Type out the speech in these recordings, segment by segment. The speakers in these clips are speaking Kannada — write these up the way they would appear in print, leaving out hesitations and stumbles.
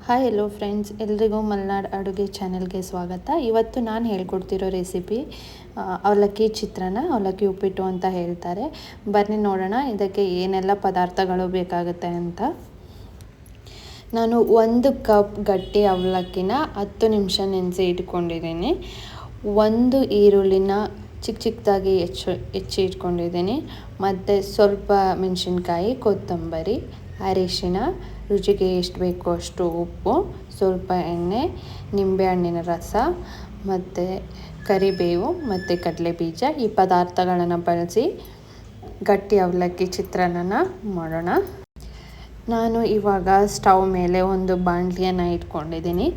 ಹಾಯ್ ಎಲ್ಲೋ ಫ್ರೆಂಡ್ಸ್, ಎಲ್ರಿಗೂ ಮಲೆನಾಡು ಅಡುಗೆ ಚಾನೆಲ್ಗೆ ಸ್ವಾಗತ. ಇವತ್ತು ನಾನು ಹೇಳ್ಕೊಡ್ತಿರೋ ರೆಸಿಪಿ ಅವಲಕ್ಕಿ ಚಿತ್ರಾನ್ನ, ಅವಲಕ್ಕಿ ಉಪ್ಪಿಟ್ಟು ಅಂತ ಹೇಳ್ತಾರೆ. ಬನ್ನಿ ನೋಡೋಣ ಇದಕ್ಕೆ ಏನೆಲ್ಲ ಪದಾರ್ಥಗಳು ಬೇಕಾಗುತ್ತೆ ಅಂತ. ನಾನು 1 ಕಪ್ ಗಟ್ಟಿ ಅವಲಕ್ಕಿನ 10 ನಿಮಿಷ ನೆನೆಸಿ ಇಟ್ಕೊಂಡಿದ್ದೀನಿ. 1 ಈರುಳ್ಳಿನ ಚಿಕ್ಕದಾಗಿ ಹೆಚ್ಚಿ ಇಟ್ಕೊಂಡಿದ್ದೀನಿ. ಮತ್ತು ಸ್ವಲ್ಪ ಮೆಣಸಿನ್ಕಾಯಿ, ಕೊತ್ತಂಬರಿ, ಅರಿಶಿನ, ರುಚಿಗೆ ಎಷ್ಟು ಬೇಕೋ ಅಷ್ಟು ಉಪ್ಪು, ಸ್ವಲ್ಪ ಎಣ್ಣೆ, ನಿಂಬೆಹಣ್ಣಿನ ರಸ ಮತ್ತು ಕರಿಬೇವು ಮತ್ತು ಕಡಲೆಬೀಜ. ಈ ಪದಾರ್ಥಗಳನ್ನು ಬಳಸಿ ಗಟ್ಟಿ ಅವಲಕ್ಕಿ ಚಿತ್ರಾನ್ನ ಮಾಡೋಣ. ನಾನು ಇವಾಗ ಸ್ಟವ್ ಮೇಲೆ ಒಂದು ಬಾಣಲಿಯನ್ನು ಇಟ್ಕೊಂಡಿದ್ದೀನಿ.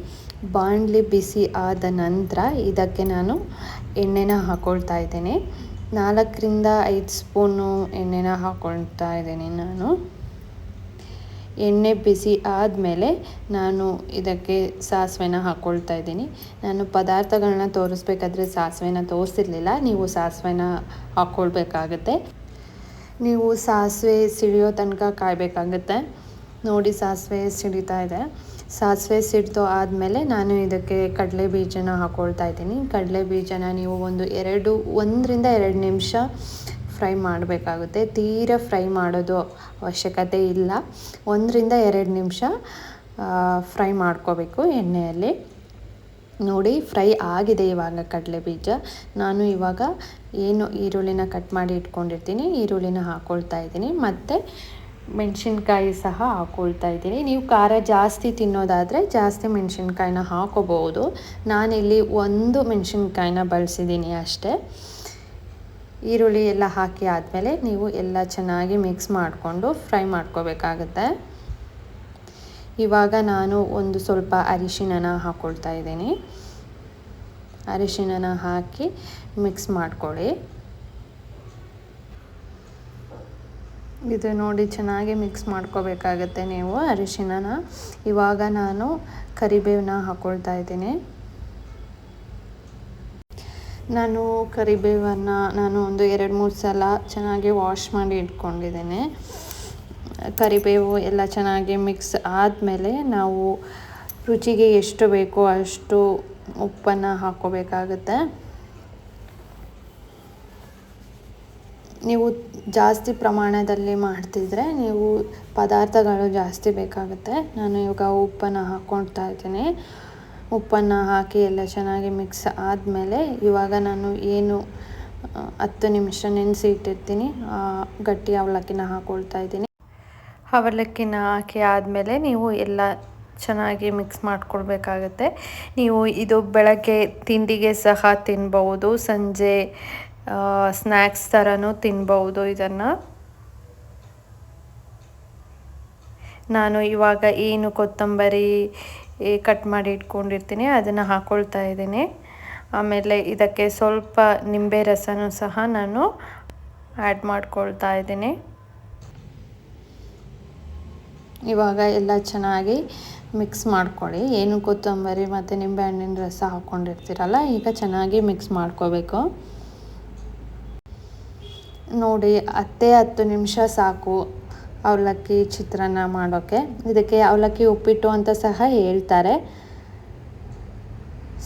ಬಾಣಲಿ ಬಿಸಿ ಆದ ನಂತರ ಇದಕ್ಕೆ ನಾನು ಎಣ್ಣೆನ ಹಾಕ್ಕೊಳ್ತಾ ಇದ್ದೀನಿ. 4ರಿಂದ 5 ಸ್ಪೂನು ಎಣ್ಣೆನ ಹಾಕ್ಕೊಳ್ತಾ ಇದ್ದೀನಿ ನಾನು. ಎಣ್ಣೆ ಬಿಸಿ ಆದಮೇಲೆ ನಾನು ಇದಕ್ಕೆ ಸಾಸಿವೆನ ಹಾಕ್ಕೊಳ್ತಾ ಇದ್ದೀನಿ. ನಾನು ಪದಾರ್ಥಗಳನ್ನ ತೋರಿಸ್ಬೇಕಾದ್ರೆ ಸಾಸಿವೆನ ತೋರಿಸಿರಲಿಲ್ಲ. ನೀವು ಸಾಸಿವೆನ ಹಾಕ್ಕೊಳ್ಬೇಕಾಗತ್ತೆ. ನೀವು ಸಾಸಿವೆ ಸಿಡಿಯೋ ತನಕ ಕಾಯಬೇಕಾಗುತ್ತೆ. ನೋಡಿ, ಸಾಸಿವೆ ಸಿಡಿತಾ ಇದೆ. ಸಾಸಿವೆ ಸಿಡ್ದು ಆದಮೇಲೆ ನಾನು ಇದಕ್ಕೆ ಕಡಲೆ ಬೀಜನ ಹಾಕ್ಕೊಳ್ತಾ ಇದ್ದೀನಿ. ಕಡಲೆ ಬೀಜನ ನೀವು 1ರಿಂದ 2 ನಿಮಿಷ ಫ್ರೈ ಮಾಡಬೇಕಾಗುತ್ತೆ. ತೀರಾ ಫ್ರೈ ಮಾಡೋದು ಅವಶ್ಯಕತೆ ಇಲ್ಲ. 1ರಿಂದ 2 ನಿಮಿಷ ಫ್ರೈ ಮಾಡ್ಕೋಬೇಕು ಎಣ್ಣೆಯಲ್ಲಿ. ನೋಡಿ, ಫ್ರೈ ಆಗಿದೆ ಇವಾಗ ಕಡಲೆ ಬೀಜ. ನಾನು ಇವಾಗ ಏನು ಈರುಳ್ಳಿನ ಕಟ್ ಮಾಡಿ ಇಟ್ಕೊಂಡಿರ್ತೀನಿ, ಈರುಳ್ಳಿನ ಹಾಕ್ಕೊಳ್ತಾ ಇದ್ದೀನಿ. ಮತ್ತು ಮೆಣಸಿನ್ಕಾಯಿ ಸಹ ಹಾಕ್ಕೊಳ್ತಾ ಇದ್ದೀನಿ. ನೀವು ಖಾರ ಜಾಸ್ತಿ ತಿನ್ನೋದಾದರೆ ಜಾಸ್ತಿ ಮೆಣಸಿನ್ಕಾಯಿನ ಹಾಕೋಬಹುದು. ನಾನಿಲ್ಲಿ 1 ಮೆಣಸಿನ್ಕಾಯಿನ ಬಳಸಿದ್ದೀನಿ ಅಷ್ಟೇ. ಈರುಳ್ಳಿ ಎಲ್ಲ ಹಾಕಿ ಆದಮೇಲೆ ನೀವು ಎಲ್ಲ ಚೆನ್ನಾಗಿ ಮಿಕ್ಸ್ ಮಾಡಿಕೊಂಡು ಫ್ರೈ ಮಾಡ್ಕೋಬೇಕಾಗತ್ತೆ. ಇವಾಗ ನಾನು ಸ್ವಲ್ಪ ಅರಿಶಿಣನ ಹಾಕ್ಕೊಳ್ತಾ ಇದ್ದೀನಿ. ಅರಿಶಿಣನ ಹಾಕಿ ಮಿಕ್ಸ್ ಮಾಡ್ಕೊಳ್ಳಿ. ಇದು ನೋಡಿ, ಚೆನ್ನಾಗಿ ಮಿಕ್ಸ್ ಮಾಡ್ಕೋಬೇಕಾಗತ್ತೆ ನೀವು ಅರಿಶಿಣನ. ಇವಾಗ ನಾನು ಕರಿಬೇವನ್ನ ಹಾಕ್ಕೊಳ್ತಾ ಇದ್ದೀನಿ. ನಾನು ಕರಿಬೇವನ್ನು ಒಂದು 2-3 ಸಲ ಚೆನ್ನಾಗಿ ವಾಶ್ ಮಾಡಿ ಇಟ್ಕೊಂಡಿದ್ದೇನೆ. ಕರಿಬೇವು ಎಲ್ಲ ಚೆನ್ನಾಗಿ ಮಿಕ್ಸ್ ಆದಮೇಲೆ ನಾವು ರುಚಿಗೆ ಎಷ್ಟು ಬೇಕೋ ಅಷ್ಟು ಉಪ್ಪನ್ನು ಹಾಕ್ಕೋಬೇಕಾಗುತ್ತೆ. ನೀವು ಜಾಸ್ತಿ ಪ್ರಮಾಣದಲ್ಲಿ ಮಾಡ್ತಿದ್ರೆ ನೀವು ಪದಾರ್ಥಗಳು ಜಾಸ್ತಿ ಬೇಕಾಗುತ್ತೆ. ನಾನು ಇವಾಗ ಉಪ್ಪನ್ನು ಹಾಕ್ಕೊಳ್ತಾ ಇದ್ದೀನಿ. ಉಪ್ಪನ್ನು ಹಾಕಿ ಎಲ್ಲ ಚೆನ್ನಾಗಿ ಮಿಕ್ಸ್ ಆದಮೇಲೆ ಇವಾಗ ನಾನು ಏನು 10 ನಿಮಿಷ ನೆನೆಸಿ ಇಟ್ಟಿರ್ತೀನಿ ಗಟ್ಟಿ ಅವಲಕ್ಕಿನ ಹಾಕ್ಕೊಳ್ತಾ ಇದ್ದೀನಿ. ಅವಲಕ್ಕಿನ ಹಾಕಿ ಆದಮೇಲೆ ನೀವು ಎಲ್ಲ ಚೆನ್ನಾಗಿ ಮಿಕ್ಸ್ ಮಾಡ್ಕೊಳ್ಬೇಕಾಗತ್ತೆ. ನೀವು ಇದು ಬೆಳಗ್ಗೆ ತಿಂಡಿಗೆ ಸಹ ತಿನ್ಬೋದು, ಸಂಜೆ ಸ್ನ್ಯಾಕ್ಸ್ ಥರನೂ ತಿನ್ಬೋದು ಇದನ್ನು. ನಾನು ಇವಾಗ ಏನು ಕೊತ್ತಂಬರಿ ಕಟ್ ಮಾಡಿ ಇಟ್ಕೊಂಡಿರ್ತೀನಿ ಅದನ್ನು ಹಾಕ್ಕೊಳ್ತಾ ಇದ್ದೀನಿ. ಆಮೇಲೆ ಇದಕ್ಕೆ ಸ್ವಲ್ಪ ನಿಂಬೆ ರಸನೂ ಸಹ ನಾನು ಆ್ಯಡ್ ಮಾಡ್ಕೊಳ್ತಾ ಇದ್ದೀನಿ. ಇವಾಗ ಎಲ್ಲ ಚೆನ್ನಾಗಿ ಮಿಕ್ಸ್ ಮಾಡ್ಕೊಳ್ಳಿ. ಏನು ಕೊತ್ತಂಬರಿ ಮತ್ತು ನಿಂಬೆಹಣ್ಣಿನ ರಸ ಹಾಕ್ಕೊಂಡಿರ್ತೀರಲ್ಲ, ಈಗ ಚೆನ್ನಾಗಿ ಮಿಕ್ಸ್ ಮಾಡ್ಕೋಬೇಕು. ನೋಡಿ, 10 ನಿಮಿಷ ಸಾಕು ಅವಲಕ್ಕಿ ಚಿತ್ರಾನ್ನ ಮಾಡೋಕ್ಕೆ. ಇದಕ್ಕೆ ಅವಲಕ್ಕಿ ಉಪ್ಪಿಟ್ಟು ಅಂತ ಸಹ ಹೇಳ್ತಾರೆ.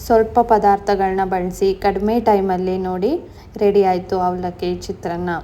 ಸ್ವಲ್ಪ ಪದಾರ್ಥಗಳನ್ನ ಬಳಸಿ ಕಡಿಮೆ ಟೈಮಲ್ಲಿ ನೋಡಿ ರೆಡಿ ಆಯಿತು ಅವಲಕ್ಕಿ ಚಿತ್ರಾನ್ನ.